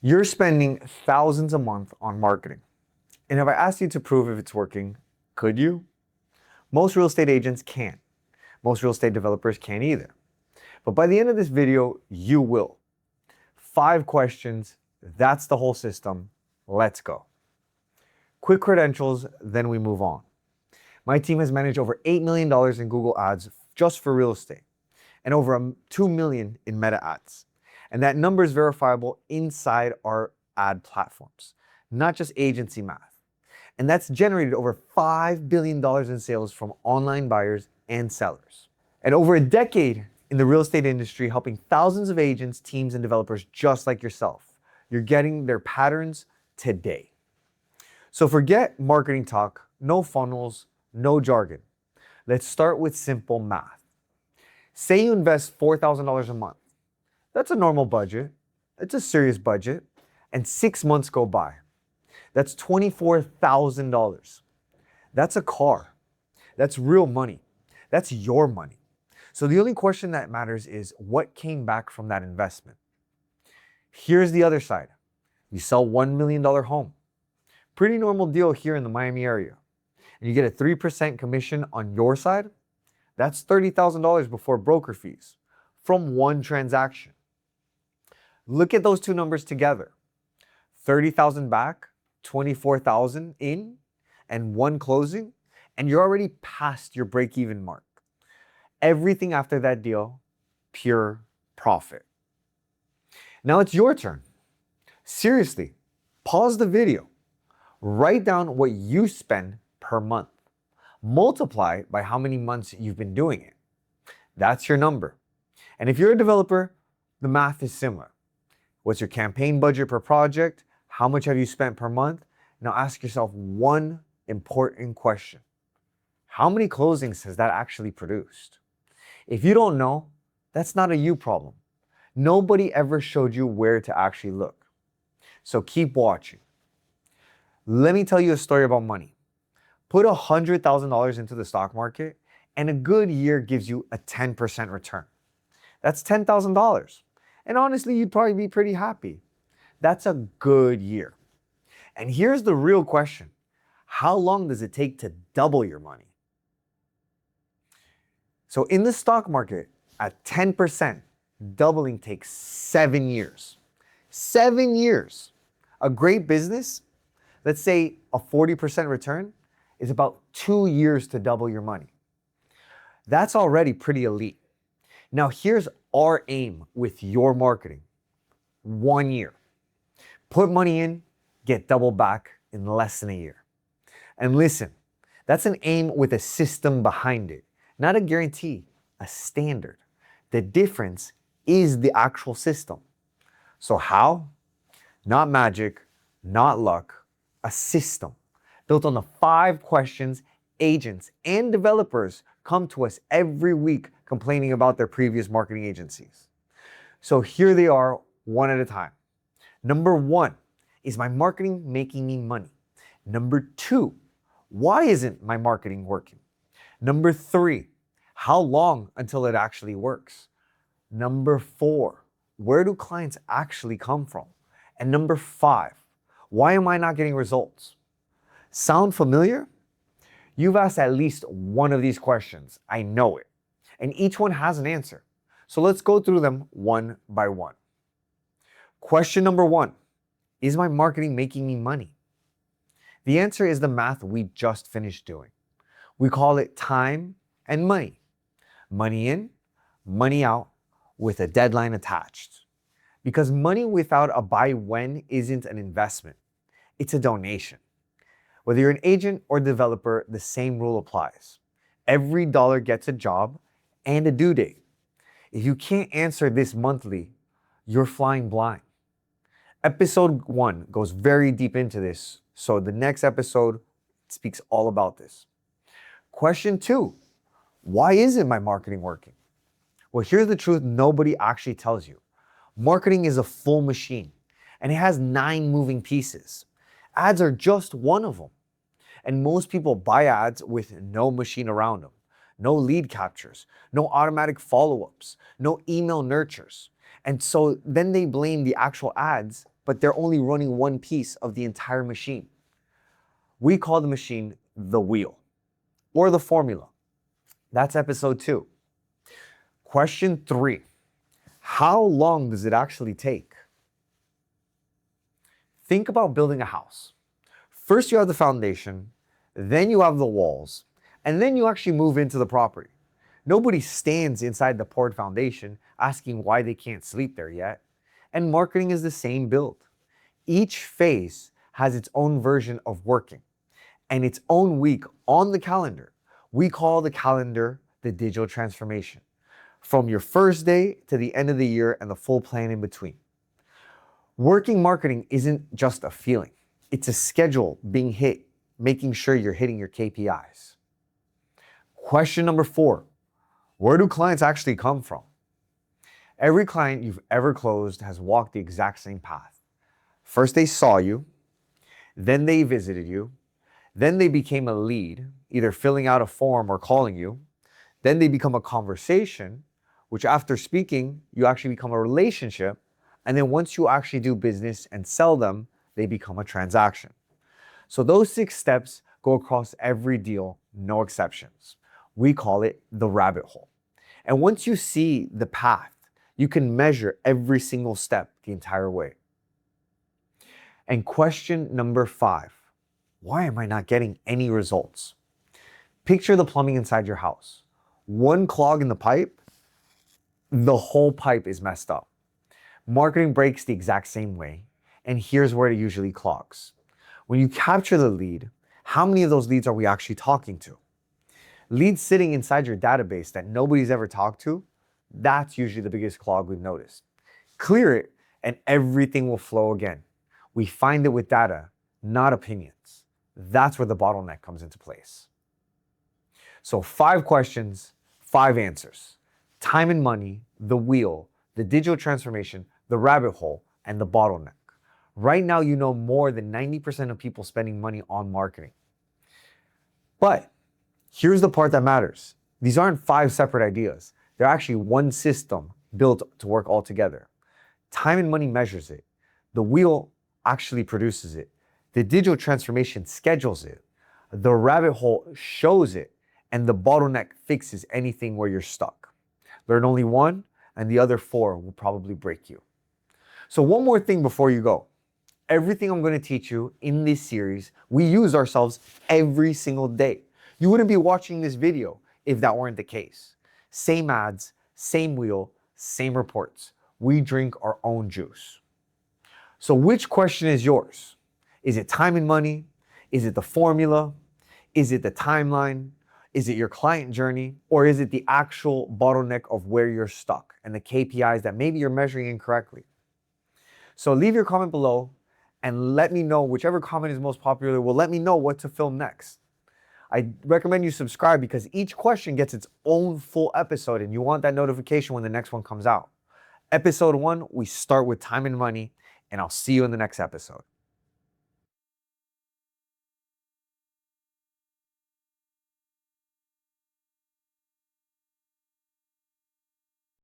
You're spending thousands a month on marketing. And if I asked you to prove if it's working, could you? Most real estate agents can't. Most real estate developers can't either. But by the end of this video, you will. 5 questions, that's the whole system. Let's go. Quick credentials, then we move on. My team has managed over $8 million in Google Ads just for real estate, and over $2 million in Meta Ads. And that number is verifiable inside our ad platforms, not just agency math. And that's generated over $5 billion in sales from online buyers and sellers. And over a decade in the real estate industry, helping thousands of agents, teams, and developers just like yourself. You're getting their patterns today. So forget marketing talk, no funnels, no jargon. Let's start with simple math. Say you invest $4,000 a month. That's a normal budget. It's a serious budget. And 6 months go by. That's $24,000. That's a car. That's real money. That's your money. So the only question that matters is what came back from that investment. Here's the other side. You sell $1 million home. Pretty normal deal here in the Miami area. And you get a 3% commission on your side. That's $30,000 before broker fees from one transaction. Look at those two numbers together. 30,000 back, 24,000 in, and one closing, and you're already past your break-even mark. Everything after that deal, pure profit. Now it's your turn. Seriously, pause the video. Write down what you spend per month. Multiply by how many months you've been doing it. That's your number. And if you're a developer, the math is similar. What's your campaign budget per project? How much have you spent per month? Now ask yourself one important question. How many closings has that actually produced? If you don't know, that's not a you problem. Nobody ever showed you where to actually look. So keep watching. Let me tell you a story about money. Put $100,000 into the stock market and a good year gives you a 10% return. That's $10,000. And honestly, you'd probably be pretty happy. That's a good year. And here's the real question. How long does it take to double your money? So in the stock market, at 10%, doubling takes 7 years. 7 years. A great business, let's say a 40% return, is about 2 years to double your money. That's already pretty elite. Now here's our aim with your marketing. 1 year. Put money in, get double back in less than a year. And listen, that's an aim with a system behind it. Not a guarantee, a standard. The difference is the actual system. So how? Not magic, not luck, a system built on the 5 questions agents and developers come to us every week complaining about their previous marketing agencies. So here they are, one at a time. Number 1, is my marketing making me money? Number 2, why isn't my marketing working? Number 3, how long until it actually works? Number 4, where do clients actually come from? And number 5, why am I not getting results? Sound familiar? You've asked at least one of these questions. I know it. And each one has an answer. So let's go through them one by one. Question number 1, is my marketing making me money? The answer is the math we just finished doing. We call it time and money. Money in, money out, with a deadline attached. Because money without a buy when isn't an investment. It's a donation. Whether you're an agent or developer, the same rule applies. Every dollar gets a job and a due date. If you can't answer this monthly, you're flying blind. Episode 1 goes very deep into this, so the next episode speaks all about this. Question 2, why isn't my marketing working? Well, here's the truth nobody actually tells you. Marketing is a full machine, and it has 9 moving pieces. Ads are just one of them. And most people buy ads with no machine around them. No lead captures, no automatic follow-ups, no email nurtures. And so then they blame the actual ads but they're only running one piece of the entire machine. We call the machine the wheel or the formula. That's episode 2. Question 3. How long does it actually take? Think about building a house. First you have the foundation, then you have the walls, and then you actually move into the property. Nobody stands inside the poured foundation asking why they can't sleep there yet. And marketing is the same build. Each phase has its own version of working and its own week on the calendar. We call the calendar the digital transformation, from your first day to the end of the year and the full plan in between. Working marketing isn't just a feeling. It's a schedule being hit, making sure you're hitting your KPIs. Question number 4. Where do clients actually come from? Every client you've ever closed has walked the exact same path. First they saw you, then they visited you, then they became a lead, either filling out a form or calling you. Then they become a conversation, which after speaking, you actually become a relationship. And then once you actually do business and sell them, they become a transaction. So those 6 steps go across every deal, no exceptions. We call it the rabbit hole. And once you see the path, you can measure every single step the entire way. And question number 5, why am I not getting any results? Picture the plumbing inside your house. One clog in the pipe, the whole pipe is messed up. Marketing breaks the exact same way, and here's where it usually clogs. When you capture the lead, how many of those leads are we actually talking to? Leads sitting inside your database that nobody's ever talked to, that's usually the biggest clog we've noticed. Clear it, and everything will flow again. We find it with data, not opinions. That's where the bottleneck comes into place. So 5 questions, 5 answers. Time and money, the wheel, the digital transformation, the rabbit hole, and the bottleneck. Right now, you know more than 90% of people spending money on marketing. But here's the part that matters. These aren't 5 separate ideas. They're actually one system built to work all together. Time and money measures it. The wheel actually produces it. The digital transformation schedules it. The rabbit hole shows it. And the bottleneck fixes anything where you're stuck. Learn only one, and the other 4 will probably break you. So one more thing before you go. Everything I'm going to teach you in this series, we use ourselves every single day. You wouldn't be watching this video if that weren't the case. Same ads, same wheel, same reports. We drink our own juice. So which question is yours? Is it time and money? Is it the formula? Is it the timeline? Is it your client journey? Or is it the actual bottleneck of where you're stuck and the KPIs that maybe you're measuring incorrectly? So leave your comment below and let me know, whichever comment is most popular will let me know what to film next. I recommend you subscribe because each question gets its own full episode and you want that notification when the next one comes out. Episode 1, we start with time and money, and I'll see you in the next episode.